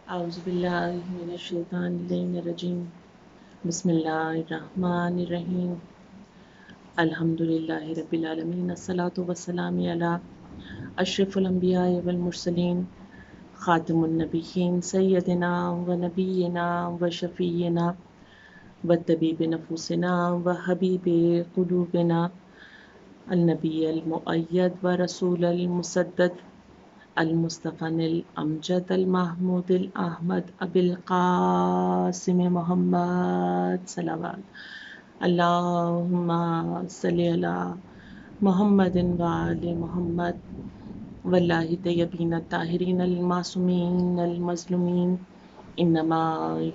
اعوذ باللہ من الشیطان الرجیم بسم اللہ الرحمن الرحیم الحمد للہ رب العالمین الصلاۃ والسلام علی اشرف الانبیاء والمرسلین خاتم النبیین سیدنا و نبینا و شفیعنا و طبیب نفوسنا و حبیب قلوبنا النبی المؤید و رسول المسدد المصطفى الامجد المحمود الاحمد ابی القاسم محمد صلوات اللہم صلی علی محمد وآل محمد واللہ طیبین الطاہرین المعصومین المظلومین انما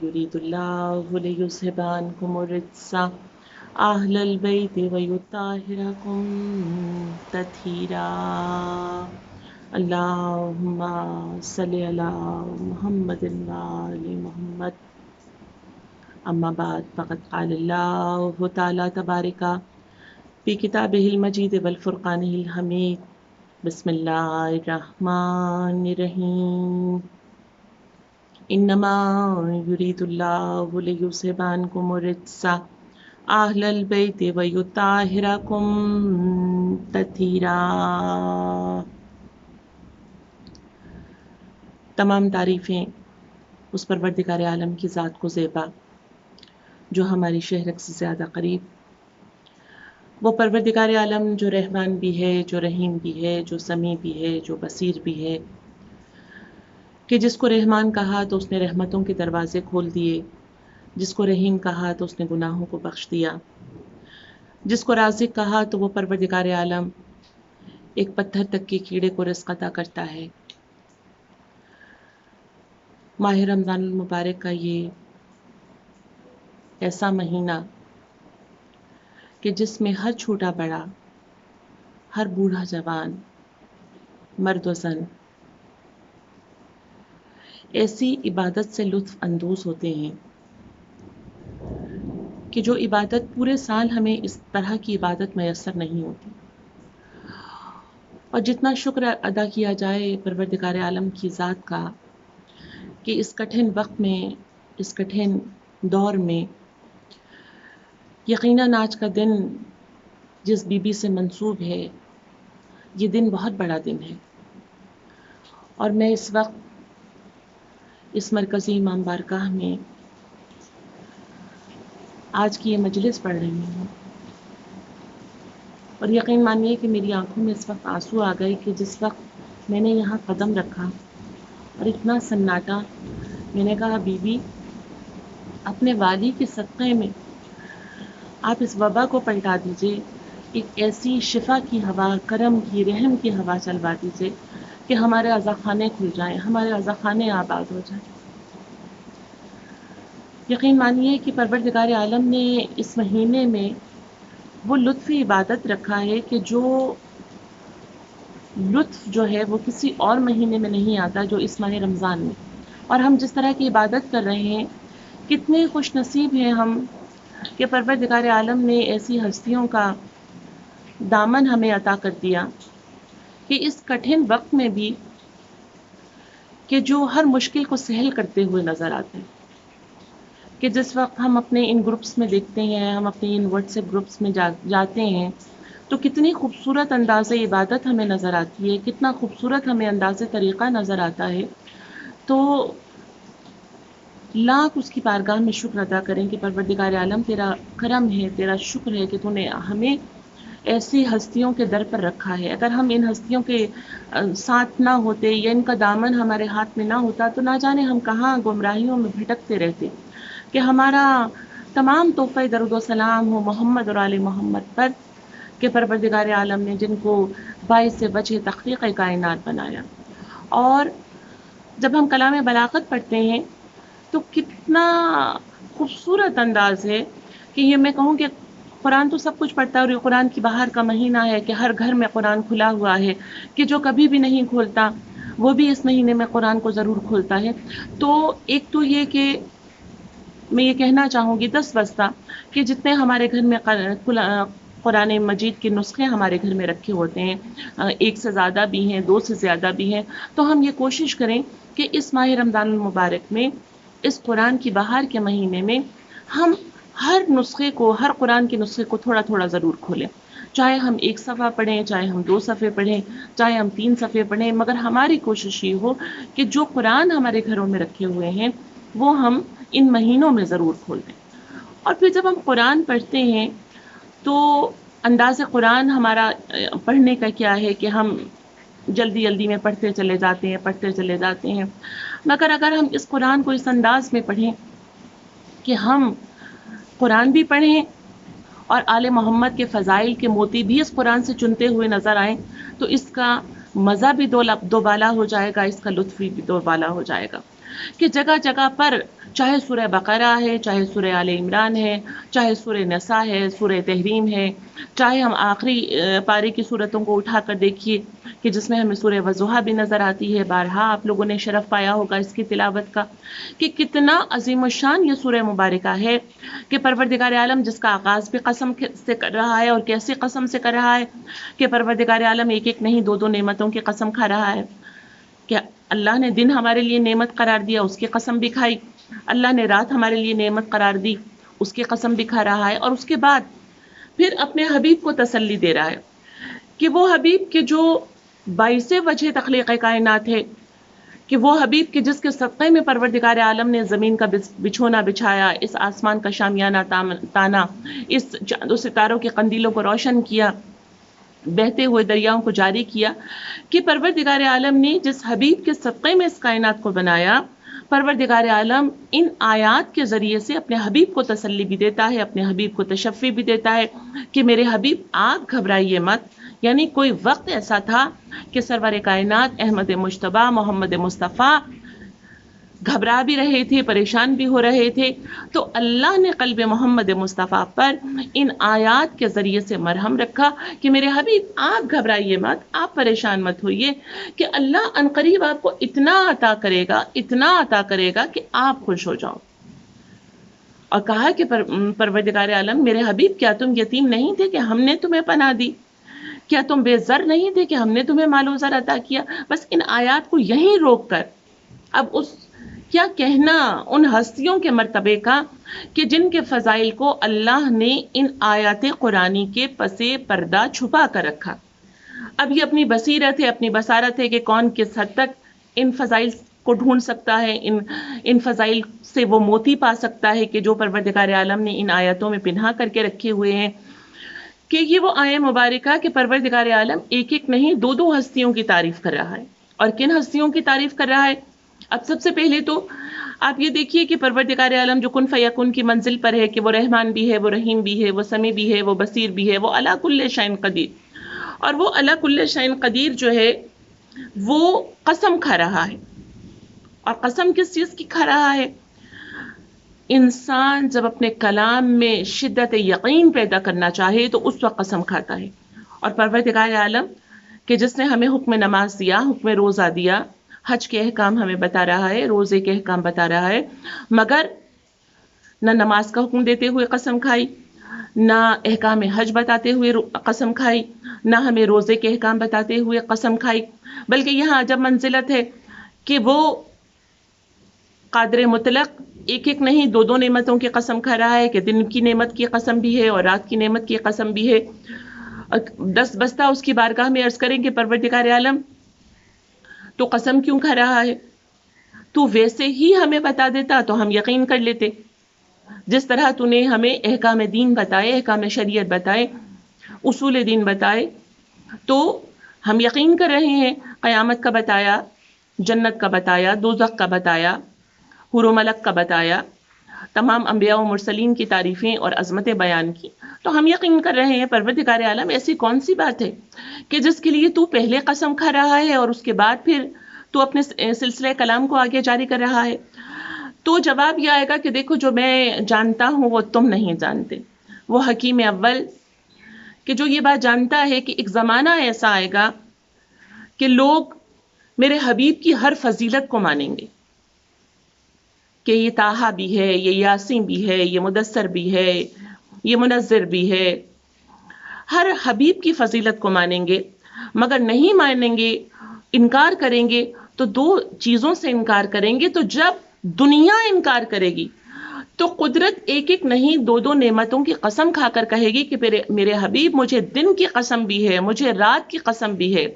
یرید اللہ لیذھب عنکم الرجس اہل البیت ویطہرکم تطہیرا اللہم صلی علی محمد وآل محمد اما بعد فقد قال اللہ تعالی تبارک فی کتابہ المجید والفرقان الحمید بسم اللہ الرحمن الرحیم انما یرید اللہ لیذھب عنکم الرجس اہل البیت ویطہرکم تطہیرا۔ تمام تعریفیں اس پروردگار عالم کی ذات کو زیبا جو ہماری شہرت سے زیادہ قریب، وہ پروردگار عالم جو رحمان بھی ہے، جو رحیم بھی ہے، جو سمیع بھی ہے، جو بصیر بھی ہے، کہ جس کو رحمان کہا تو اس نے رحمتوں کے دروازے کھول دیے، جس کو رحیم کہا تو اس نے گناہوں کو بخش دیا، جس کو رازق کہا تو وہ پروردگار عالم ایک پتھر تک کے کیڑے کو رزق عطا کرتا ہے۔ ماہ رمضان المبارک کا یہ ایسا مہینہ کہ جس میں ہر چھوٹا بڑا، ہر بوڑھا جوان، مرد و زن ایسی عبادت سے لطف اندوز ہوتے ہیں کہ جو عبادت پورے سال ہمیں اس طرح کی عبادت میسر نہیں ہوتی، اور جتنا شکر ادا کیا جائے پروردگار عالم کی ذات کا کہ اس کٹھن وقت میں، اس کٹھن دور میں یقیناً آج کا دن جس بی بی سے منسوب ہے، یہ دن بہت بڑا دن ہے، اور میں اس وقت اس مرکزی امام بارگاہ میں آج کی یہ مجلس پڑھ رہی ہوں، اور یقین مانیے کہ میری آنکھوں میں اس وقت آنسو آ گئے کہ جس وقت میں نے یہاں قدم رکھا اور اتنا سناٹا، میں نے کہا بی بی اپنے والی کے صدقے میں آپ اس وبا کو پلٹا دیجئے، ایک ایسی شفا کی ہوا، کرم کی، رحم کی ہوا چلوا دیجئے کہ ہمارے عزاخانے کھل جائیں، ہمارے عزاخانے آباد ہو جائیں۔ یقین مانیے کہ پروردگار عالم نے اس مہینے میں وہ لطف عبادت رکھا ہے کہ جو لطف جو ہے وہ کسی اور مہینے میں نہیں آتا جو اس ماہ رمضان میں، اور ہم جس طرح کی عبادت کر رہے ہیں، کتنے خوش نصیب ہیں ہم کہ پروردگار عالم نے ایسی ہستیوں کا دامن ہمیں عطا کر دیا کہ اس کٹھن وقت میں بھی کہ جو ہر مشکل کو سہل کرتے ہوئے نظر آتے ہیں، کہ جس وقت ہم اپنے ان گروپس میں دیکھتے ہیں، ہم اپنے ان واٹس ایپ گروپس میں جاتے ہیں تو کتنی خوبصورت انداز عبادت ہمیں نظر آتی ہے، کتنا خوبصورت ہمیں انداز طریقہ نظر آتا ہے، تو لاکھ اس کی بارگاہ میں شکر ادا کریں کہ پروردگار عالم تیرا کرم ہے، تیرا شکر ہے کہ تو نے ہمیں ایسی ہستیوں کے در پر رکھا ہے۔ اگر ہم ان ہستیوں کے ساتھ نہ ہوتے یا ان کا دامن ہمارے ہاتھ میں نہ ہوتا تو نہ جانے ہم کہاں گمراہیوں میں بھٹکتے رہتے، کہ ہمارا تمام تحفہ درود و سلام ہو محمد اور آل محمد پر، کہ پروردگار عالم نے جن کو باعث وجہ تخلیق کائنات بنایا۔ اور جب ہم کلام بلاغت پڑھتے ہیں تو کتنا خوبصورت انداز ہے کہ یہ میں کہوں کہ قرآن تو سب کچھ پڑھتا ہے، اور یہ قرآن کی بہار کا مہینہ ہے کہ ہر گھر میں قرآن کھلا ہوا ہے، کہ جو کبھی بھی نہیں کھولتا وہ بھی اس مہینے میں قرآن کو ضرور کھولتا ہے۔ تو ایک تو یہ کہ میں یہ کہنا چاہوں گی 10 بستہ کہ جتنے ہمارے گھر میں قرآن مجید کے نسخے ہمارے گھر میں رکھے ہوتے ہیں، ایک سے زیادہ بھی ہیں، دو سے زیادہ بھی ہیں، تو ہم یہ کوشش کریں کہ اس ماہ رمضان المبارک میں، اس قرآن کی بہار کے مہینے میں، ہم ہر نسخے کو، ہر قرآن کے نسخے کو تھوڑا تھوڑا ضرور کھولیں، چاہے ہم 1 صفحہ پڑھیں، چاہے ہم 2 صفحے پڑھیں، چاہے ہم 3 صفحے پڑھیں، مگر ہماری کوشش یہ ہو کہ جو قرآن ہمارے گھروں میں رکھے ہوئے ہیں وہ ہم ان مہینوں میں ضرور کھول دیں۔ اور پھر جب ہم قرآن پڑھتے ہیں تو انداز قرآن ہمارا پڑھنے کا کیا ہے کہ ہم جلدی جلدی میں پڑھتے چلے جاتے ہیں، مگر اگر ہم اس قرآن کو اس انداز میں پڑھیں کہ ہم قرآن بھی پڑھیں اور آل محمد کے فضائل کے موتی بھی اس قرآن سے چنتے ہوئے نظر آئیں، تو اس کا مزہ بھی دو بالا ہو جائے گا، اس کا لطف بھی دو بالا ہو جائے گا، کہ جگہ جگہ پر چاہے سورہ بقرہ ہے، چاہے سورہ آل عمران ہے، چاہے سورہ نساء ہے، سورہ تحریم ہے، چاہے ہم آخری پارے کی صورتوں کو اٹھا کر دیکھیے کہ جس میں ہمیں سورہ وضحیٰ بھی نظر آتی ہے، بارہا آپ لوگوں نے شرف پایا ہوگا اس کی تلاوت کا، کہ کتنا عظیم الشان یہ سورہ مبارکہ ہے، کہ پروردگار عالم جس کا آغاز بھی قسم سے کر رہا ہے، اور کیسی قسم سے کر رہا ہے کہ پروردگار عالم ایک ایک نہیں 2 نعمتوں کی قسم کھا رہا ہے، کہ اللہ نے دن ہمارے لیے نعمت قرار دیا، اس کی قسم بھی کھائی، اللہ نے رات ہمارے لیے نعمت قرار دی، اس کی قسم بھی کھا رہا ہے، اور اس کے بعد پھر اپنے حبیب کو تسلی دے رہا ہے کہ وہ حبیب کے جو باعث وجہ تخلیق کائنات ہے، کہ وہ حبیب کے جس کے صدقے میں پروردگار عالم نے زمین کا بچھونا بچھایا، اس آسمان کا شامیانہ تانا، اس چاند و ستاروں کے قندیلوں کو روشن کیا، بہتے ہوئے دریاؤں کو جاری کیا، کہ پروردگار عالم نے جس حبیب کے صدقے میں اس کائنات کو بنایا، پروردگار عالم ان آیات کے ذریعے سے اپنے حبیب کو تسلی بھی دیتا ہے، اپنے حبیب کو تشفی بھی دیتا ہے کہ میرے حبیب آپ گھبرائیے مت۔ یعنی کوئی وقت ایسا تھا کہ سرور کائنات احمد مجتبیٰ محمد مصطفیٰ گھبرا بھی رہے تھے، پریشان بھی ہو رہے تھے، تو اللہ نے قلب محمد مصطفیٰ پر ان آیات کے ذریعے سے مرہم رکھا کہ میرے حبیب آپ گھبرائیے مت، آپ پریشان مت ہوئیے، کہ اللہ عنقریب آپ کو اتنا عطا کرے گا کہ آپ خوش ہو جاؤ۔ اور کہا کہ پروردگار عالم میرے حبیب کیا تم یتیم نہیں تھے کہ ہم نے تمہیں پناہ دی؟ کیا تم بے زر نہیں تھے کہ ہم نے تمہیں مال و زر عطا کیا؟ بس ان آیات کو یہیں روک کر اب اس کیا کہنا ان ہستیوں کے مرتبے کا کہ جن کے فضائل کو اللہ نے ان آیات قرآنی کے پسے پردہ چھپا کر رکھا۔ اب یہ اپنی بصیرت ہے، اپنی بصارت ہے کہ کون کس حد تک ان فضائل کو ڈھونڈ سکتا ہے، ان فضائل سے وہ موتی پا سکتا ہے کہ جو پروردگار عالم نے ان آیاتوں میں پنہا کر کے رکھے ہوئے ہیں، کہ یہ وہ آیت مبارکہ کہ پروردگار عالم ایک ایک نہیں 2 ہستیوں کی تعریف کر رہا ہے۔ اور کن ہستیوں کی تعریف کر رہا ہے؟ اب سب سے پہلے تو آپ یہ دیکھیے کہ پروردگار عالم جو کن فیکن کی منزل پر ہے، کہ وہ رحمان بھی ہے، وہ رحیم بھی ہے، وہ سمیع بھی ہے، وہ بصیر بھی ہے، وہ علی کل شیء قدیر۔ اور وہ علی کل شیء قدیر جو ہے وہ قسم کھا رہا ہے، اور قسم کس چیز کی کھا رہا ہے؟ انسان جب اپنے کلام میں شدت یقین پیدا کرنا چاہے تو اس وقت قسم کھاتا ہے، اور پروردگار عالم کہ جس نے ہمیں حکم نماز دیا، حکم روزہ دیا، حج کے احکام ہمیں بتا رہا ہے، روزے کے احکام بتا رہا ہے، مگر نہ نماز کا حکم دیتے ہوئے قسم کھائی، نہ احکام حج بتاتے ہوئے قسم کھائی، نہ ہمیں روزے کے احکام بتاتے ہوئے قسم کھائی، بلکہ یہاں عجب منزلت ہے کہ وہ قادر مطلق ایک ایک نہیں 2 نعمتوں کی قسم کھا رہا ہے، کہ دن کی نعمت کی قسم بھی ہے اور رات کی نعمت کی قسم بھی ہے۔ 10 بستہ اس کی بارگاہ میں عرض کریں کہ پروردگار عالم تو قسم کیوں کھا رہا ہے؟ تو ویسے ہی ہمیں بتا دیتا تو ہم یقین کر لیتے، جس طرح تو نے ہمیں احکام دین بتائے، احکام شریعت بتائے، اصول دین بتائے، تو ہم یقین کر رہے ہیں۔ قیامت کا بتایا، جنت کا بتایا، دوزخ کا بتایا، حور و ملک کا بتایا، تمام انبیاء و مرسلین کی تعریفیں اور عظمتیں بیان کی، تو ہم یقین کر رہے ہیں پروردگار عالم ایسی کون سی بات ہے کہ جس کے لیے تو پہلے قسم کھا رہا ہے اور اس کے بعد پھر تو اپنے سلسلہ کلام کو آگے جاری کر رہا ہے؟ تو جواب یہ آئے گا کہ دیکھو جو میں جانتا ہوں وہ تم نہیں جانتے۔ وہ حکیم اول کہ جو یہ بات جانتا ہے کہ ایک زمانہ ایسا آئے گا کہ لوگ میرے حبیب کی ہر فضیلت کو مانیں گے، کہ یہ طٰہٰ بھی ہے، یہ یاسین بھی ہے، یہ مدثر بھی ہے، یہ منذر بھی ہے، ہر حبیب کی فضیلت کو مانیں گے، مگر نہیں مانیں گے، انکار کریں گے تو دو چیزوں سے انکار کریں گے. تو جب دنیا انکار کرے گی تو قدرت ایک ایک نہیں دو دو نعمتوں کی قسم کھا کر کہے گی کہ میرے حبیب مجھے دن کی قسم بھی ہے، مجھے رات کی قسم بھی ہے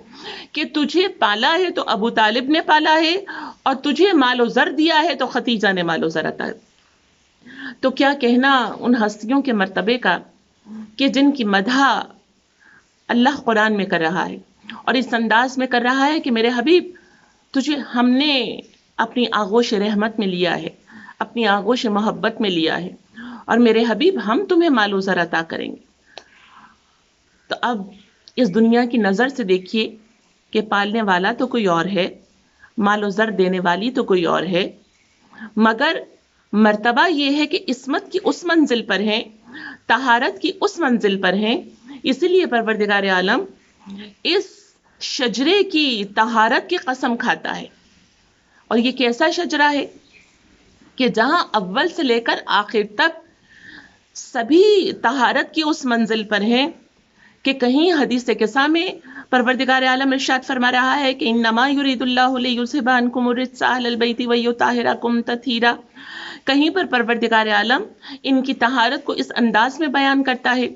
کہ تجھے پالا ہے تو ابو طالب نے پالا ہے، اور تجھے مال و زر دیا ہے تو ختیجہ نے مال و زر عطا ہے. تو کیا کہنا ان ہستیوں کے مرتبے کا کہ جن کی مدح اللہ قرآن میں کر رہا ہے اور اس انداز میں کر رہا ہے کہ میرے حبیب تجھے ہم نے اپنی آغوش رحمت میں لیا ہے، اپنی آغوش محبت میں لیا ہے، اور میرے حبیب ہم تمہیں مال و زر عطا کریں گے. تو اب اس دنیا کی نظر سے دیکھیے کہ پالنے والا تو کوئی اور ہے، مال و زر دینے والی تو کوئی اور ہے، مگر مرتبہ یہ ہے کہ عصمت کی اس منزل پر ہیں، طہارت کی اس منزل پر ہیں. اسی لیے پروردگار عالم اس شجرے کی طہارت کی قسم کھاتا ہے. اور یہ کیسا شجرہ ہے کہ جہاں اول سے لے کر آخر تک سبھی طہارت کی اس منزل پر ہیں کہ کہیں حدیث قصہ میں پروردگار عالم ارشاد فرما رہا ہے کہ انما یرید اللہ لیذھب عنکم الرجس اہل البیت ویطہرکم تطہیرا. کہیں پر پروردگار عالم ان کی طہارت کو اس انداز میں بیان کرتا ہے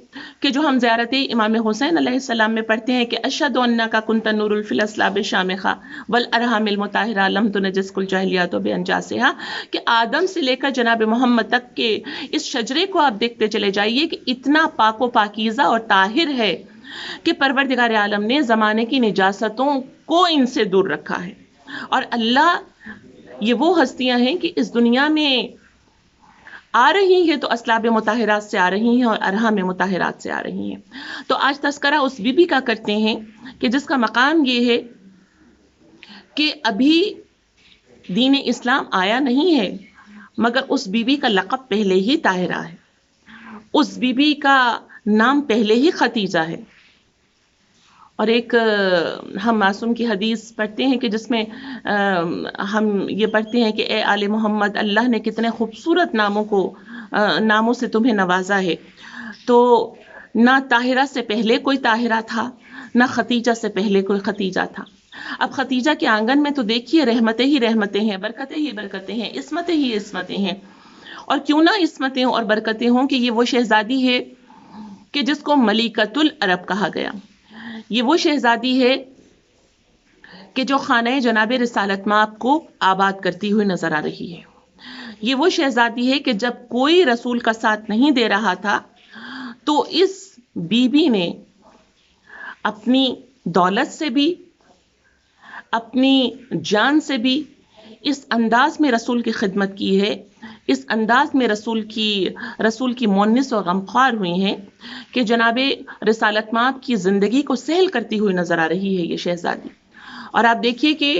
کہ جو ہم زیارت امام حسین علیہ السلام میں پڑھتے ہیں کہ اشہد انک کنت نور فی الاصلاب شامخا والارحام المطہرہ لم تنجس الجاہلیۃ بانجاسہا، کہ آدم سے لے کر جناب محمد تک کے اس شجرے کو آپ دیکھتے چلے جائیے کہ اتنا پاک و پاکیزہ اور طاہر ہے کہ پروردگار عالم نے زمانے کی نجاستوں کو ان سے دور رکھا ہے. اور اللہ یہ وہ ہستیاں ہیں کہ اس دنیا میں آ رہی ہیں تو اسلاب مطہرات سے آ رہی ہیں اور ارحام مطہرات سے آ رہی ہیں. تو آج تذکرہ اس بی بی کا کرتے ہیں کہ جس کا مقام یہ ہے کہ ابھی دین اسلام آیا نہیں ہے، مگر اس بی بی کا لقب پہلے ہی طاہرہ ہے، اس بی بی کا نام پہلے ہی ختیجہ ہے. اور ایک ہم معصوم کی حدیث پڑھتے ہیں کہ جس میں ہم یہ پڑھتے ہیں کہ اے آل محمد اللہ نے کتنے خوبصورت ناموں سے تمہیں نوازا ہے. تو نہ طاہرہ سے پہلے کوئی طاہرہ تھا، نہ ختیجہ سے پہلے کوئی ختیجہ تھا. اب ختیجہ کے آنگن میں تو دیکھیے رحمتیں ہی رحمتیں ہیں، برکتیں ہی برکتیں ہیں، عصمتیں ہی عصمتیں ہیں. اور کیوں نہ عصمتیں اور برکتیں ہوں کہ یہ وہ شہزادی ہے کہ جس کو ملکۃ العرب کہا گیا. یہ وہ شہزادی ہے کہ جو خانہ جناب رسالت مآب کو آباد کرتی ہوئی نظر آ رہی ہے. یہ وہ شہزادی ہے کہ جب کوئی رسول کا ساتھ نہیں دے رہا تھا تو اس بی بی نے اپنی دولت سے بھی، اپنی جان سے بھی اس انداز میں رسول کی خدمت کی ہے، اس انداز میں رسول کی مونس و غمخوار ہوئی ہیں کہ جناب رسالت مآب کی زندگی کو سہل کرتی ہوئی نظر آ رہی ہے یہ شہزادی. اور آپ دیکھیے کہ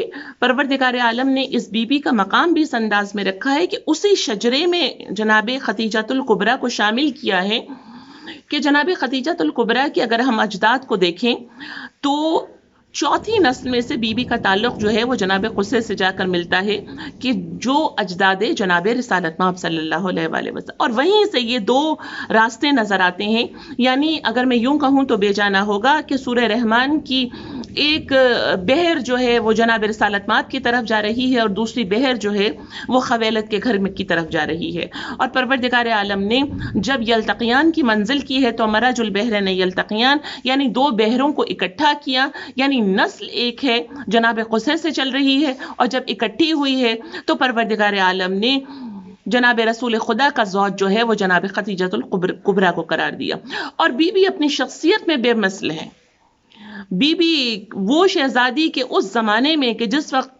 پروردگار عالم نے اس بی بی کا مقام بھی اس انداز میں رکھا ہے کہ اسی شجرے میں جناب ختیجۃ الکبریٰ کو شامل کیا ہے کہ جناب ختیجۃ الکبریٰ کی اگر ہم اجداد کو دیکھیں تو چوتھی نسل میں سے بی بی کا تعلق جو ہے وہ جناب قصے سے جا کر ملتا ہے کہ جو اجداد جناب رسالت مآب صلی اللہ علیہ وآلہ وسلم، اور وہیں سے یہ دو راستے نظر آتے ہیں. یعنی اگر میں یوں کہوں تو بے جانا ہوگا کہ سورہ رحمان کی ایک بہر جو ہے وہ جناب رسالت مآب کی طرف جا رہی ہے اور دوسری بہر جو ہے وہ خویلد کے گھر کی طرف جا رہی ہے. اور پروردگار عالم نے جب یلتقیان کی منزل کی ہے تو مرج البحرین یلتقیان، یعنی دو بحروں کو اکٹھا کیا، یعنی نسل ایک ہے جناب قصے سے چل رہی ہے، اور جب اکٹھی ہوئی ہے تو پروردگار عالم نے جناب رسول خدا کا زوج جو ہے وہ جناب ختیجۃ الکبریٰ کو قرار دیا. اور بی بی اپنی شخصیت میں بے مثل ہیں. بی بی وہ شہزادی کے اس زمانے میں کہ جس وقت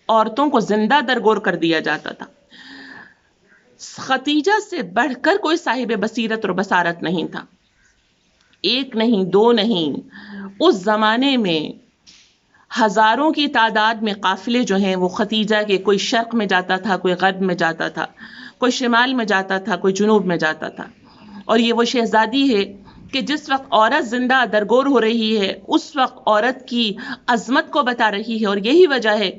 عورتوں کو زندہ درگور کر دیا جاتا تھا، ختیجہ سے بڑھ کر کوئی صاحب بصیرت اور بصارت نہیں تھا. ایک نہیں، دو نہیں، اس زمانے میں ہزاروں کی تعداد میں قافلے جو ہیں وہ ختیجہ کے، کوئی شرق میں جاتا تھا، کوئی غرب میں جاتا تھا، کوئی شمال میں جاتا تھا، کوئی جنوب میں جاتا تھا. اور یہ وہ شہزادی ہے کہ جس وقت عورت زندہ درگور ہو رہی ہے اس وقت عورت کی عظمت کو بتا رہی ہے. اور یہی وجہ ہے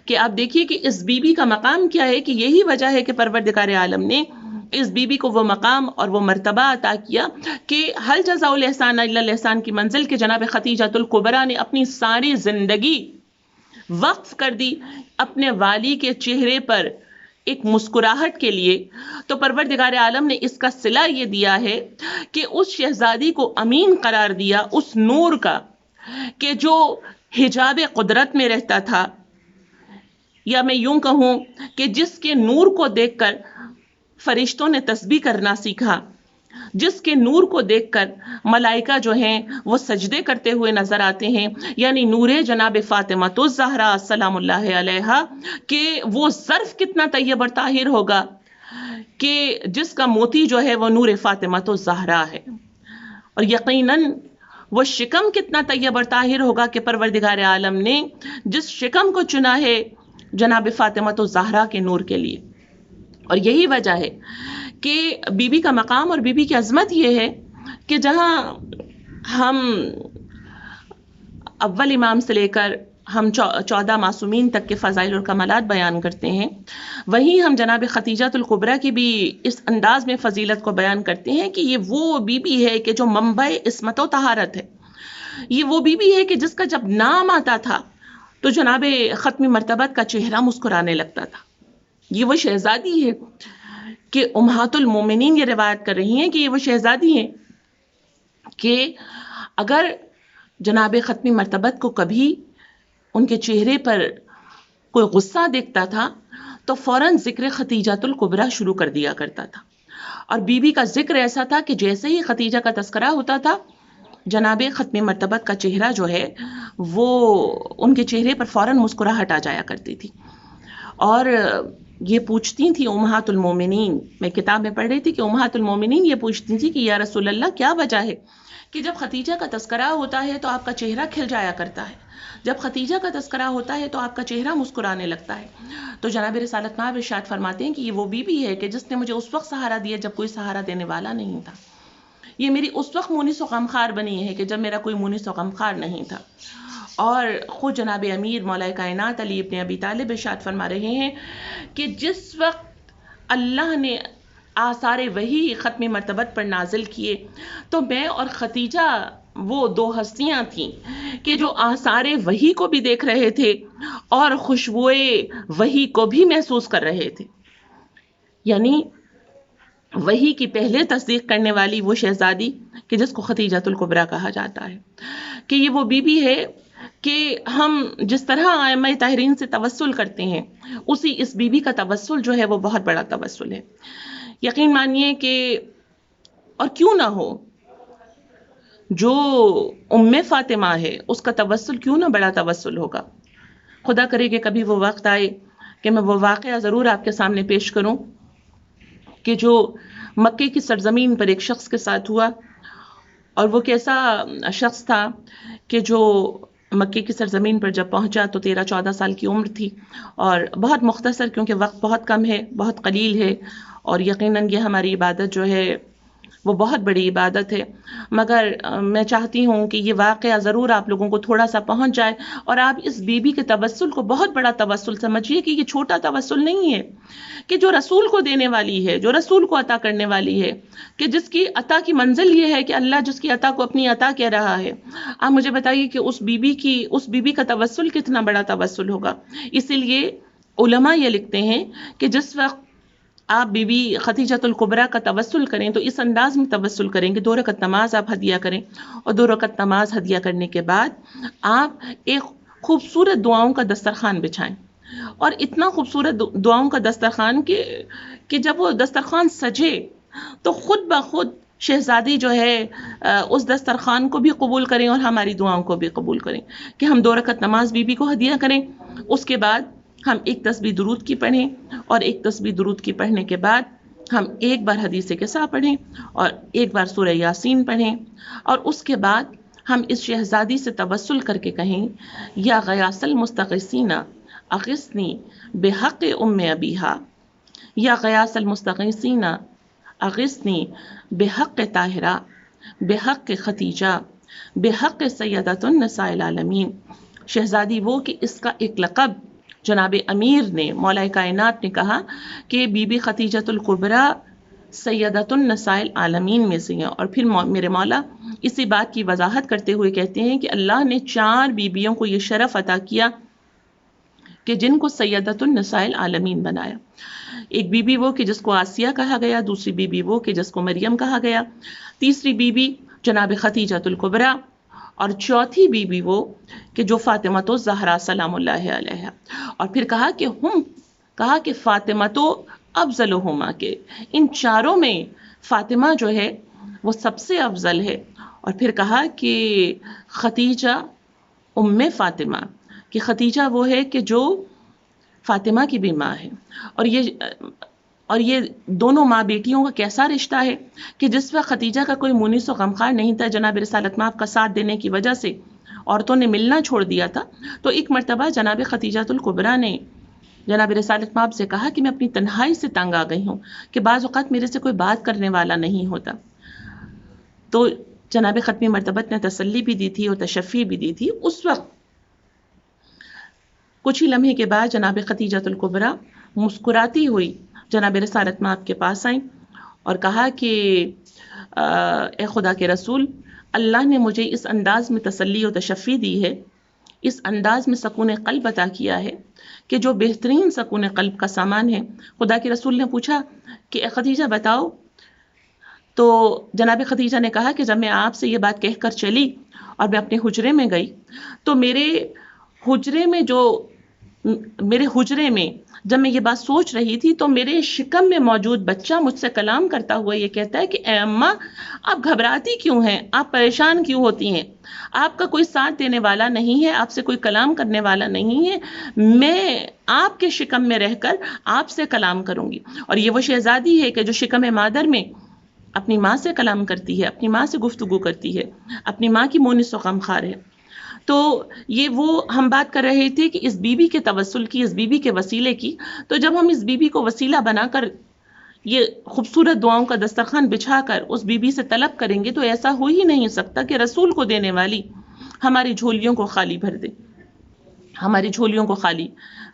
کہ آپ دیکھیے کہ اس بی بی کا مقام کیا ہے، کہ یہی وجہ ہے کہ پروردگار عالم نے اس بی بی کو وہ مقام اور وہ مرتبہ عطا کیا کہ حل جزاء الاحسان الا الاحسان کی منزل کے جناب خدیجۃ الکبریٰ نے اپنی ساری زندگی وقف کر دی اپنے والی کے چہرے پر ایک مسکراہٹ کے لیے. تو پروردگار عالم نے اس کا صلہ یہ دیا ہے کہ اس شہزادی کو امین قرار دیا اس نور کا کہ جو حجاب قدرت میں رہتا تھا، یا میں یوں کہوں کہ جس کے نور کو دیکھ کر فرشتوں نے تسبیح کرنا سیکھا، جس کے نور کو دیکھ کر ملائکہ جو ہیں وہ سجدے کرتے ہوئے نظر آتے ہیں، یعنی نور جناب فاطمہ الزہرا سلام اللہ علیہا، کہ وہ ظرف کتنا طیب اور طاہر ہوگا کہ جس کا موتی جو ہے وہ نور فاطمہ الزہرا ہے، اور یقیناً وہ شکم کتنا طیب اور طاہر ہوگا کہ پروردگار عالم نے جس شکم کو چنا ہے جناب فاطمہ الزہرا کے نور کے لیے. اور یہی وجہ ہے کہ بی بی کا مقام اور بی بی کی عظمت یہ ہے کہ جہاں ہم اول امام سے لے کر ہم 14 معصومین تک کے فضائل اور کمالات بیان کرتے ہیں، وہیں ہم جناب خدیجۃ الکبریٰ کی بھی اس انداز میں فضیلت کو بیان کرتے ہیں کہ یہ وہ بی بی ہے کہ جو منبع عصمت و طہارت ہے. یہ وہ بی بی ہے کہ جس کا جب نام آتا تھا تو جناب ختم مرتبت کا چہرہ مسکرانے لگتا تھا. یہ وہ شہزادی ہے کہ امہات المومنین یہ روایت کر رہی ہیں کہ یہ وہ شہزادی ہیں کہ اگر جناب ختم مرتبت کو کبھی ان کے چہرے پر کوئی غصہ دیکھتا تھا تو فوراً ذکر خدیجۃ الکبریٰ شروع کر دیا کرتا تھا. اور بی بی کا ذکر ایسا تھا کہ جیسے ہی خدیجہ کا تذکرہ ہوتا تھا جناب ختم مرتبت کا چہرہ جو ہے وہ ان کے چہرے پر فوراً مسکراہٹ آ جایا کرتی تھی. اور یہ پوچھتی تھی امہات المومنین، میں کتاب میں پڑھ رہی تھی کہ امہات المومنین یہ پوچھتی تھی کہ یا رسول اللہ کیا وجہ ہے کہ جب خدیجہ کا تذکرہ ہوتا ہے تو آپ کا چہرہ کھل جایا کرتا ہے، جب خدیجہ کا تذکرہ ہوتا ہے تو آپ کا چہرہ مسکرانے لگتا ہے. تو جناب رسالت مآب ارشاد فرماتے ہیں کہ یہ وہ بی بی ہے کہ جس نے مجھے اس وقت سہارا دیا جب کوئی سہارا دینے والا نہیں تھا. یہ میری اس وقت مونس و غمخوار بنی ہے کہ جب میرا کوئی مونس و غمخوار نہیں تھا. اور خود جناب امیر مولا کائنات علی ابن ابی طالب ارشاد فرما رہے ہیں کہ جس وقت اللہ نے آثار وحی ختم مرتبت پر نازل کیے تو میں اور خدیجہ وہ دو ہستیاں تھیں کہ جو آثار وحی کو بھی دیکھ رہے تھے اور خوشبوئے وحی کو بھی محسوس کر رہے تھے. یعنی وحی کی پہلے تصدیق کرنے والی وہ شہزادی کہ جس کو خدیجۃ الکبریٰ کہا جاتا ہے، کہ یہ وہ بی بی ہے کہ ہم جس طرح ائمہ طاہرین سے توسل کرتے ہیں اسی اس بی بی کا توسل جو ہے وہ بہت بڑا توسل ہے. یقین مانیے کہ اور کیوں نہ ہو، جو ام فاطمہ ہے اس کا توسل کیوں نہ بڑا توسل ہوگا. خدا کرے کہ کبھی وہ وقت آئے کہ میں وہ واقعہ ضرور آپ کے سامنے پیش کروں کہ جو مکے کی سرزمین پر ایک شخص کے ساتھ ہوا. اور وہ کیسا شخص تھا کہ جو مکے کی سرزمین پر جب پہنچا تو 13-14 سال کی عمر تھی اور بہت مختصر، کیونکہ وقت بہت کم ہے، بہت قلیل ہے، اور یقیناً یہ ہماری عبادت جو ہے وہ بہت بڑی عبادت ہے. مگر میں چاہتی ہوں کہ یہ واقعہ ضرور آپ لوگوں کو تھوڑا سا پہنچ جائے اور آپ اس بی بی کے توسل کو بہت بڑا توسل سمجھیے کہ یہ چھوٹا توسل نہیں ہے، کہ جو رسول کو دینے والی ہے، جو رسول کو عطا کرنے والی ہے، کہ جس کی عطا کی منزل یہ ہے کہ اللہ جس کی عطا کو اپنی عطا کہہ رہا ہے. آپ مجھے بتائیے کہ اس بی بی کا توسل کتنا بڑا توسل ہوگا. اسی لیے علماء یہ لکھتے ہیں کہ جس وقت آپ بی بی خدیجۃ الکبریٰ کا توسل کریں تو اس انداز میں توسل کریں کہ 2 رکعت نماز آپ ہدیہ کریں، اور 2 رکعت نماز ہدیہ کرنے کے بعد آپ ایک خوبصورت دعاؤں کا دسترخوان بچھائیں. اور اتنا خوبصورت دعاؤں کا دسترخوان کہ جب وہ دسترخوان سجے تو خود بخود شہزادی جو ہے اس دسترخوان کو بھی قبول کریں اور ہماری دعاؤں کو بھی قبول کریں کہ ہم 2 رکعت نماز بی بی کو ہدیہ کریں. اس کے بعد ہم ایک تسبیح درود کی پڑھیں، اور ایک تسبیح درود کی پڑھنے کے بعد ہم ایک بار حدیث قصہ پڑھیں اور ایک بار سورہ یاسین پڑھیں، اور اس کے بعد ہم اس شہزادی سے توسل کر کے کہیں یا غیاث المستغیثین اغثنی بحق ام ابیہا، یا غیاث المستغیثین اغثنی بحق طاہرہ، بحق خدیجہ، بحق سیدۃ النساء العالمین. شہزادی وہ کہ اس کا ایک لقب جناب امیر نے مولا کائنات نے کہا کہ بی بی خدیجۃ الکبریٰ سیدۃ النساء العالمین میں سے ہیں. اور پھر میرے مولا اسی بات کی وضاحت کرتے ہوئے کہتے ہیں کہ اللہ نے 4 بیویوں کو یہ شرف عطا کیا کہ جن کو سیدۃ النساء العالمین بنایا. ایک بیوی وہ کہ جس کو آسیہ کہا گیا، دوسری بیوی وہ کہ جس کو مریم کہا گیا، تیسری بیوی جناب خدیجہ الکبریٰ، اور چوتھی بیوی وہ کہ جو فاطمہ الزہرا سلام اللہ علیہا. اور پھر کہا کہ فاطمہ تو افضلہما، کہ ان چاروں میں فاطمہ جو ہے وہ سب سے افضل ہے. اور پھر کہا کہ خدیجہ ام فاطمہ، کہ خدیجہ وہ ہے کہ جو فاطمہ کی بھی ماں ہے. اور یہ دونوں ماں بیٹیوں کا کیسا رشتہ ہے کہ جس وقت خدیجہ کا کوئی مونس و غمخوار نہیں تھا، جناب رسالت مآب کا ساتھ دینے کی وجہ سے عورتوں نے ملنا چھوڑ دیا تھا، تو ایک مرتبہ جناب خدیجہ الکبریٰ نے جناب رسالت مآب سے کہا کہ میں اپنی تنہائی سے تنگ آ گئی ہوں، کہ بعض اوقات میرے سے کوئی بات کرنے والا نہیں ہوتا. تو جناب ختمی مرتبت نے تسلی بھی دی تھی اور تشفی بھی دی تھی. اس وقت کچھ ہی لمحے کے بعد جناب خدیجہ الکبریٰ مسکراتی ہوئی جناب رسالت مآب کے پاس آئیں اور کہا کہ اے خدا کے رسول، اللہ نے مجھے اس انداز میں تسلی و تشفی دی ہے، اس انداز میں سکون قلب عطا کیا ہے کہ جو بہترین سکون قلب کا سامان ہے. خدا کے رسول نے پوچھا کہ اے خدیجہ بتاؤ. تو جناب خدیجہ نے کہا کہ جب میں آپ سے یہ بات کہہ کر چلی اور میں اپنے حجرے میں گئی تو میرے حجرے میں جب میں یہ بات سوچ رہی تھی تو میرے شکم میں موجود بچہ مجھ سے کلام کرتا ہوا یہ کہتا ہے کہ اے اماں، آپ گھبراتی کیوں ہیں؟ آپ پریشان کیوں ہوتی ہیں؟ آپ کا کوئی ساتھ دینے والا نہیں ہے، آپ سے کوئی کلام کرنے والا نہیں ہے، میں آپ کے شکم میں رہ کر آپ سے کلام کروں گی. اور یہ وہ شہزادی ہے کہ جو شکم مادر میں اپنی ماں سے کلام کرتی ہے، اپنی ماں سے گفتگو کرتی ہے، اپنی ماں کی مونس و غمخوار ہے. تو یہ وہ ہم بات کر رہے تھے کہ اس بی بی کے توسل کی، اس بی بی کے وسیلے کی. تو جب ہم اس بی بی کو وسیلہ بنا کر یہ خوبصورت دعاؤں کا دسترخوان بچھا کر اس بی بی سے طلب کریں گے تو ایسا ہو ہی نہیں سکتا کہ رسول کو دینے والی ہماری جھولیوں کو خالی بھر دے، ہماری جھولیوں کو خالی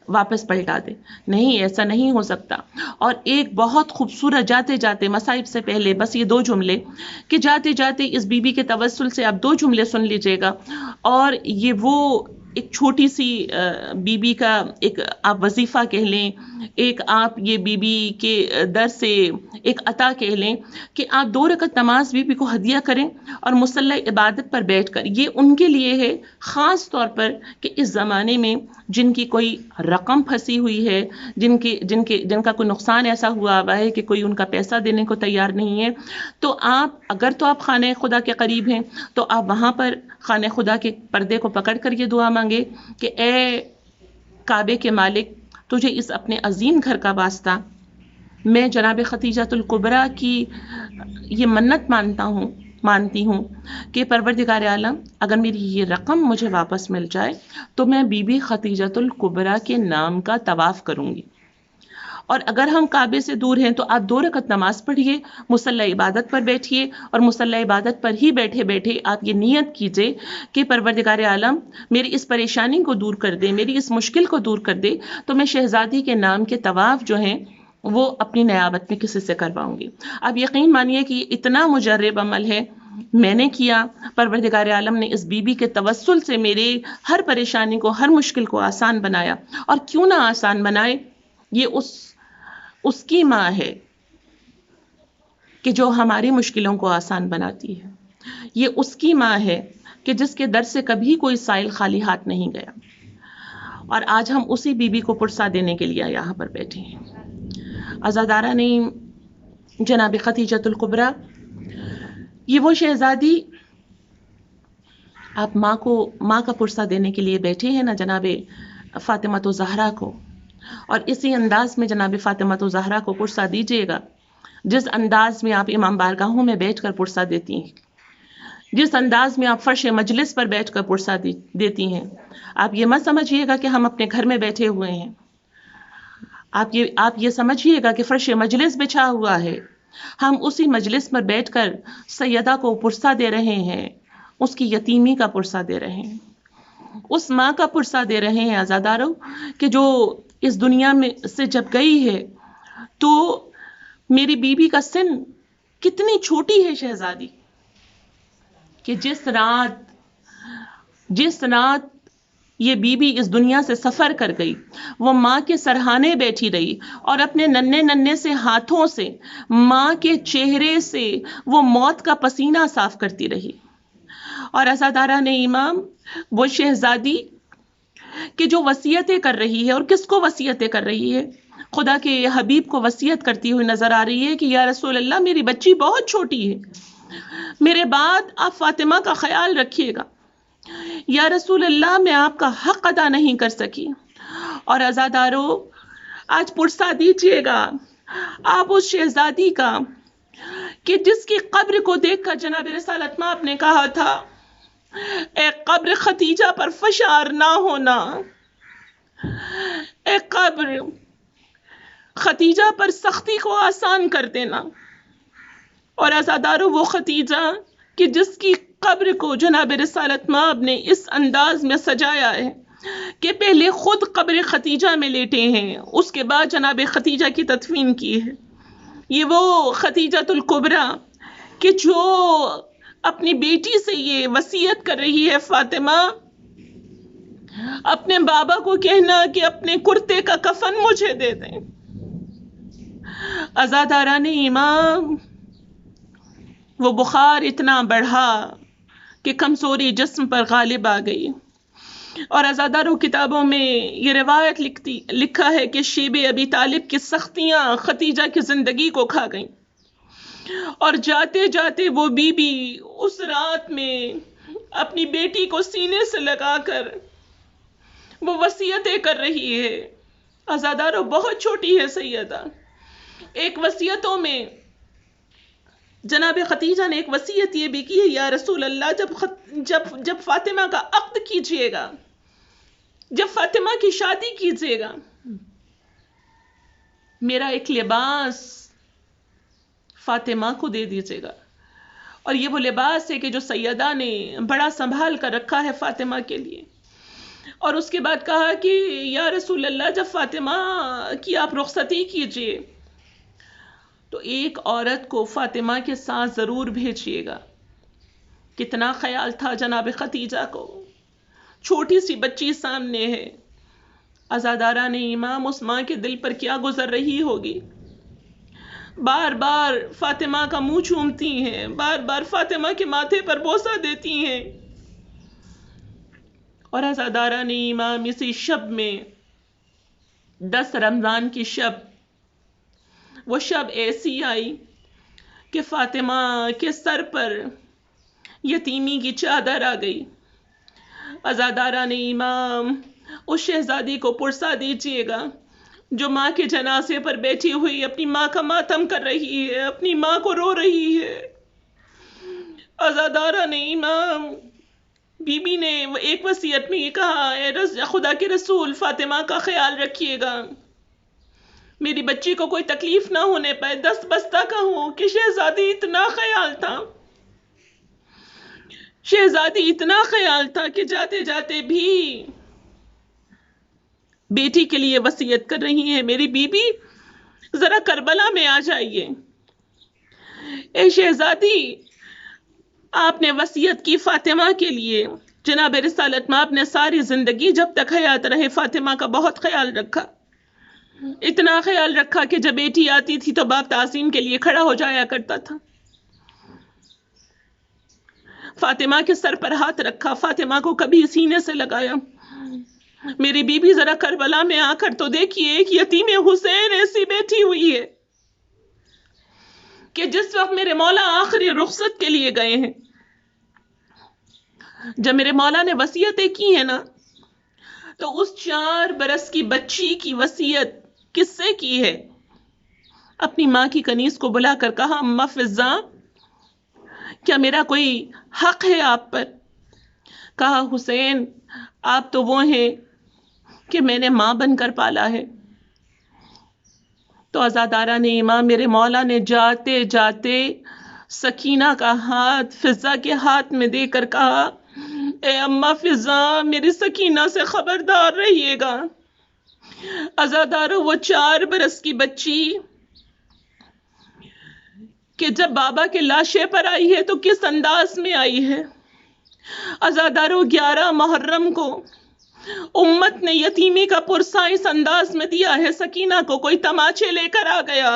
واپس پلٹا دے. نہیں، ایسا نہیں ہو سکتا. اور ایک بہت خوبصورت جاتے جاتے مصائب سے پہلے بس یہ 2 جملے کہ جاتے جاتے اس بی بی کے توسل سے آپ 2 جملے سن لیجئے گا. اور یہ وہ ایک چھوٹی سی بی بی کا ایک آپ وظیفہ کہہ لیں، ایک آپ یہ بی بی کے در سے ایک عطا کہہ لیں کہ آپ 2 رکعت نماز بی بی کو ہدیہ کریں اور مصلی عبادت پر بیٹھ کر. یہ ان کے لیے ہے خاص طور پر کہ اس زمانے میں جن کی کوئی رقم پھنسی ہوئی ہے، جن کا کوئی نقصان ایسا ہوا ہے کہ کوئی ان کا پیسہ دینے کو تیار نہیں ہے، تو آپ خانہ خدا کے قریب ہیں تو آپ وہاں پر خانہ خدا کے پردے کو پکڑ کر یہ دعا مانگے کہ اے کعبے کے مالک، تجھے اس اپنے عظیم گھر کا واسطہ میں جناب خدیجہ الکبریٰ کی یہ منت مانتی ہوں کہ پروردگار عالم، اگر میری یہ رقم مجھے واپس مل جائے تو میں بی بی خدیجہ الکبریٰ کے نام کا طواف کروں گی. اور اگر ہم کعبے سے دور ہیں تو آپ 2 رکعت نماز پڑھیے، مصلی عبادت پر بیٹھیے اور مصلی عبادت پر ہی بیٹھے بیٹھے آپ یہ نیت کیجئے کہ پروردگار عالم میری اس پریشانی کو دور کر دے، میری اس مشکل کو دور کر دے، تو میں شہزادی کے نام کے طواف جو ہیں وہ اپنی نیابت میں کسی سے کرواؤں گی. اب یقین مانیے کہ یہ اتنا مجرب عمل ہے، میں نے کیا، پروردگار عالم نے اس بی بی کے توسل سے میرے ہر پریشانی کو، ہر مشکل کو آسان بنایا. اور کیوں نہ آسان بنائے، یہ اس کی ماں ہے کہ جو ہماری مشکلوں کو آسان بناتی ہے. یہ اس کی ماں ہے کہ جس کے در سے کبھی کوئی سائل خالی ہاتھ نہیں گیا. اور آج ہم اسی بی بی کو پرسا دینے کے لیے یہاں پر بیٹھے ہیں. عزادارہ نے جناب خدیجہ الکبریٰ، یہ وہ شہزادی، آپ ماں کا پرسا دینے کے لیے بیٹھے ہیں نا جناب فاطمہ الزہرا کو، اور اسی انداز میں جناب فاطمہ الزہرا کو پرسا دیجیے گا جس انداز میں آپ امام بارگاہوں میں بیٹھ کر پرسا دیتی ہیں، جس انداز میں آپ فرش مجلس پر بیٹھ کر پرسا دیتی ہیں. آپ یہ مت سمجھیے گا کہ ہم اپنے گھر میں بیٹھے ہوئے ہیں، آپ یہ سمجھیے گا کہ فرش مجلس بچھا ہوا ہے، ہم اسی مجلس پر بیٹھ کر سیدہ کو پرسا دے رہے ہیں، اس کی یتیمی کا پرسا دے رہے ہیں، اس ماں کا پرسا دے رہے ہیں عزادارو کہ جو اس دنیا میں سے جب گئی ہے تو میری بیوی کا سن کتنی چھوٹی ہے شہزادی کہ جس رات یہ بیوی اس دنیا سے سفر کر گئی وہ ماں کے سرہانے بیٹھی رہی اور اپنے ننھے سے ہاتھوں سے ماں کے چہرے سے وہ موت کا پسینہ صاف کرتی رہی. اور عزاداران امام وہ شہزادی کہ جو وصیتیں کر رہی ہے، اور کس کو وصیتیں کر رہی ہے؟ خدا کے حبیب کو وصیت کرتی ہوئی نظر آ رہی ہے کہ یا رسول اللہ میری بچی بہت چھوٹی ہے، میرے بعد آپ فاطمہ کا خیال رکھیے گا. یا رسول اللہ میں آپ کا حق ادا نہیں کر سکی. اور عزادارو آج پرسا دیجیے گا آپ اس شہزادی کا کہ جس کی قبر کو دیکھ کر جناب رسالت مآب نے کہا تھا اے قبر ختیجہ پر فشار نہ ہونا، اے قبر ختیجہ پر سختی کو آسان کر دینا. اور عزادارو وہ ختیجہ کہ جس کی قبر کو جناب رسالت مآب نے اس انداز میں سجایا ہے کہ پہلے خود قبر ختیجہ میں لیٹے ہیں، اس کے بعد جناب ختیجہ کی تدفین کی ہے. یہ وہ ختیجۃ الکبریٰ کہ جو اپنی بیٹی سے یہ وصیت کر رہی ہے فاطمہ اپنے بابا کو کہنا کہ اپنے کرتے کا کفن مجھے دے دیں. عزاداران امام وہ بخار اتنا بڑھا کہ کمزوری جسم پر غالب آ گئی. اور عزاداروں کتابوں میں یہ روایت لکھا ہے کہ شیب ابی طالب کی سختیاں ختیجہ کی زندگی کو کھا گئیں، اور جاتے جاتے وہ بی بی اس رات میں اپنی بیٹی کو سینے سے لگا کر وہ وصیتیں کر رہی ہے. عزاداروں بہت چھوٹی ہے سیدہ. ایک وصیتوں میں جناب ختیجہ نے ایک وصیت یہ بھی کی ہے یا رسول اللہ جب فاطمہ کا عقد کیجئے گا، جب فاطمہ کی شادی کیجئے گا، میرا ایک لباس فاطمہ کو دے دیجئے گا. اور یہ وہ لباس ہے کہ جو سیدہ نے بڑا سنبھال کر رکھا ہے فاطمہ کے لیے. اور اس کے بعد کہا کہ یا رسول اللہ جب فاطمہ کی آپ رخصتی کیجئے تو ایک عورت کو فاطمہ کے ساتھ ضرور بھیجیے گا. کتنا خیال تھا جناب ختیجہ کو، چھوٹی سی بچی سامنے ہے. عزاداران امام اس ماں کے دل پر کیا گزر رہی ہوگی. بار بار فاطمہ کا منہ چومتی ہیں، بار بار فاطمہ کے ماتھے پر بوسہ دیتی ہیں. اور عزاداران امام اسی شب میں 10 رمضان کی شب، وہ شب ایسی آئی کہ فاطمہ کے سر پر یتیمی کی چادر آ گئی. عزاداران امام اس شہزادی کو پرسا دیجیے گا جو ماں کے جنازے پر بیٹھی ہوئی اپنی ماں کا ماتم کر رہی ہے، اپنی ماں کو رو رہی ہے. عزاداران امام بی بی نے ایک وصیت میں یہ کہا اے خدا کے رسول فاطمہ کا خیال رکھیے گا، میری بچی کو کوئی تکلیف نہ ہونے پائے. 10 بستہ کہوں کہ شہزادی اتنا خیال تھا، شہزادی اتنا خیال تھا کہ جاتے جاتے بھی بیٹی کے لیے وصیت کر رہی ہیں میری بیوی ذرا کربلا میں آ جائیے. اے شہزادی آپ نے وصیت کی فاطمہ کے لیے. جناب رسالت مآب نے ساری زندگی جب تک حیات رہے فاطمہ کا بہت خیال رکھا، اتنا خیال رکھا کہ جب بیٹی آتی تھی تو باپ تعظیم کے لیے کھڑا ہو جایا کرتا تھا. فاطمہ کے سر پر ہاتھ رکھا، فاطمہ کو کبھی سینے سے لگایا. میری بیوی ذرا کربلا میں آ کر تو دیکھیے ایک یتیم حسین ایسی بیٹھی ہوئی ہے کہ جس وقت میرے مولا آخری رخصت کے لیے گئے ہیں، جب میرے مولا نے وصیتیں کی ہیں نا تو اس 4 برس کی بچی کی وصیت کس سے کی ہے؟ اپنی ماں کی کنیز کو بلا کر کہا اماں فضہ کیا میرا کوئی حق ہے آپ پر؟ کہا حسین آپ تو وہ ہیں کہ میں نے ماں بن کر پالا ہے. تو عزاداران امام میرے مولا نے جاتے جاتے سکینہ کا ہاتھ فضہ کے ہاتھ میں دے کر کہا اے اماں فضہ میری سکینہ سے خبردار رہیے گا. عزاداروں وہ 4 برس کی بچی کہ جب بابا کے لاشے پر آئی ہے تو کس انداز میں آئی ہے. عزادارو 11 محرم کو امت نے یتیمی کا پرسا اس انداز میں دیا ہے. سکینہ کو کوئی تماچے لے کر آ گیا،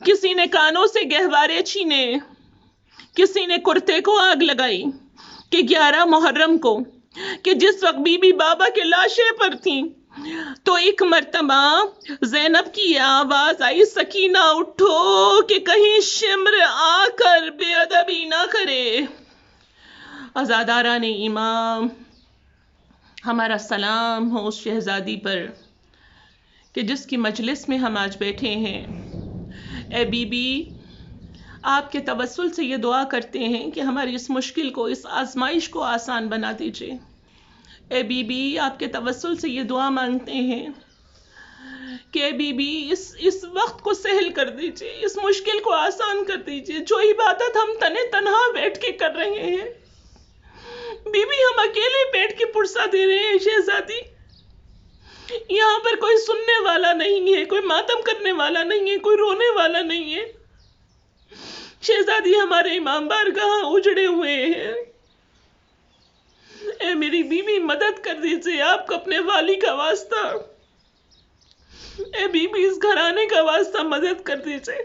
کسی نے کانوں سے گہوارے چھینے، کسی نے کرتے کو آگ لگائی کہ 11 محرم کو کہ جس وقت بی بی بابا کے لاشے پر تھیں تو ایک مرتبہ زینب کی آواز آئی، سکینہ اٹھو کہ کہیں شمر آ کر بے ادبی نہ کرے. عزاداران امام، ہمارا سلام ہو اس شہزادی پر کہ جس کی مجلس میں ہم آج بیٹھے ہیں. اے بی بی، آپ کے توسل سے یہ دعا کرتے ہیں کہ ہماری اس مشکل کو، اس آزمائش کو آسان بنا دیجئے. اے بی بی، آپ کے توسل سے یہ دعا مانگتے ہیں کہ اے بی بی اس وقت کو سہل کر دیجئے، اس مشکل کو آسان کر دیجئے. جو عبادت ہم تنہا بیٹھ کے کر رہے ہیں، بی بی ہم اکیلے بیٹھ کے پرسا دے رہے ہیں. شہزادی، یہاں پر کوئی سننے والا نہیں ہے، کوئی ماتم کرنے والا نہیں ہے، کوئی رونے والا نہیں ہے. شہزادی، ہمارے امام بارگاہ اجڑے ہوئے ہیں. اے میری بیوی، مدد کر دیجئے. آپ کو اپنے والی کا واسطہ، اے بی بی اس گھرانے کا واسطہ مدد کر دیجئے.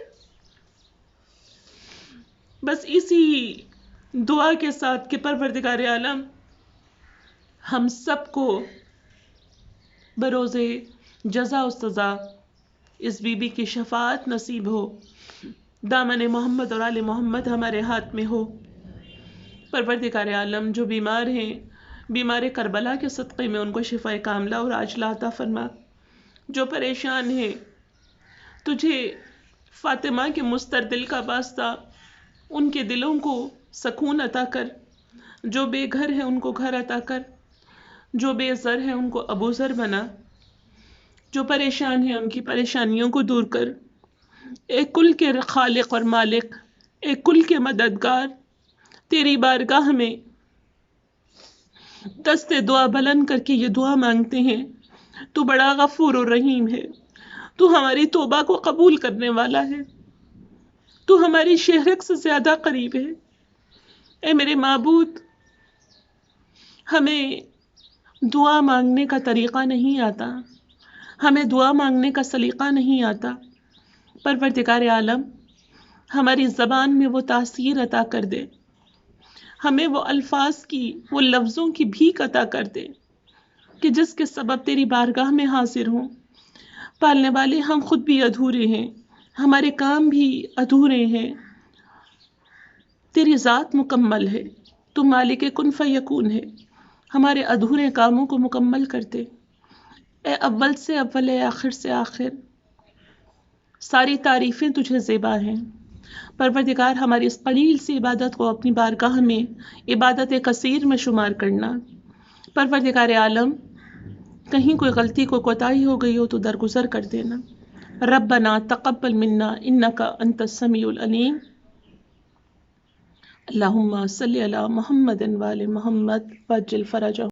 بس اسی دعا کے ساتھ کہ پروردگار عالم ہم سب کو بروز جزا و سزا اس بی بی کی شفاعت نصیب ہو. دامن محمد اور آل محمد ہمارے ہاتھ میں ہو. پروردگار عالم جو بیمار ہیں، بیمار کربلا کے صدقے میں ان کو شفا کاملہ اور عاجلہ عطا فرما. جو پریشان ہیں، تجھے فاطمہ کے مستردل کا واسطہ ان کے دلوں کو سکون عطا کر. جو بے گھر ہیں ان کو گھر عطا کر، جو بے زر ہیں ان کو ابو زر بنا. جو پریشان ہیں ان کی پریشانیوں کو دور کر. اے کل کے خالق اور مالک، اے کل کے مددگار، تیری بارگاہ میں دست دعا بلند کر کے یہ دعا مانگتے ہیں. تو بڑا غفور و رحیم ہے، تو ہماری توبہ کو قبول کرنے والا ہے، تو ہماری شہرک سے زیادہ قریب ہے. اے میرے معبود، ہمیں دعا مانگنے کا طریقہ نہیں آتا، ہمیں دعا مانگنے کا سلیقہ نہیں آتا. پروردگار عالم ہماری زبان میں وہ تاثیر عطا کر دے، ہمیں وہ الفاظ کی، وہ لفظوں کی بھیک عطا کر دے کہ جس کے سبب تیری بارگاہ میں حاضر ہوں. پالنے والے، ہم خود بھی ادھورے ہیں، ہمارے کام بھی ادھورے ہیں. تیری ذات مکمل ہے، تو مالک کن فیکون ہے. ہمارے ادھورے کاموں کو مکمل کرتے. اے اول سے اول، اے آخر سے آخر، ساری تعریفیں تجھے زیبا ہیں. پروردگار ہماری اس قلیل سی عبادت کو اپنی بارگاہ میں عبادت کثیر میں شمار کرنا. پروردگار عالم کہیں کوئی غلطی کو کوتاہی ہو گئی ہو تو درگزر کر دینا. ربنا تقبل منا انک انت السمیع العلیم. اللہم صلی علی محمد وآل محمد وعجل فرجہ.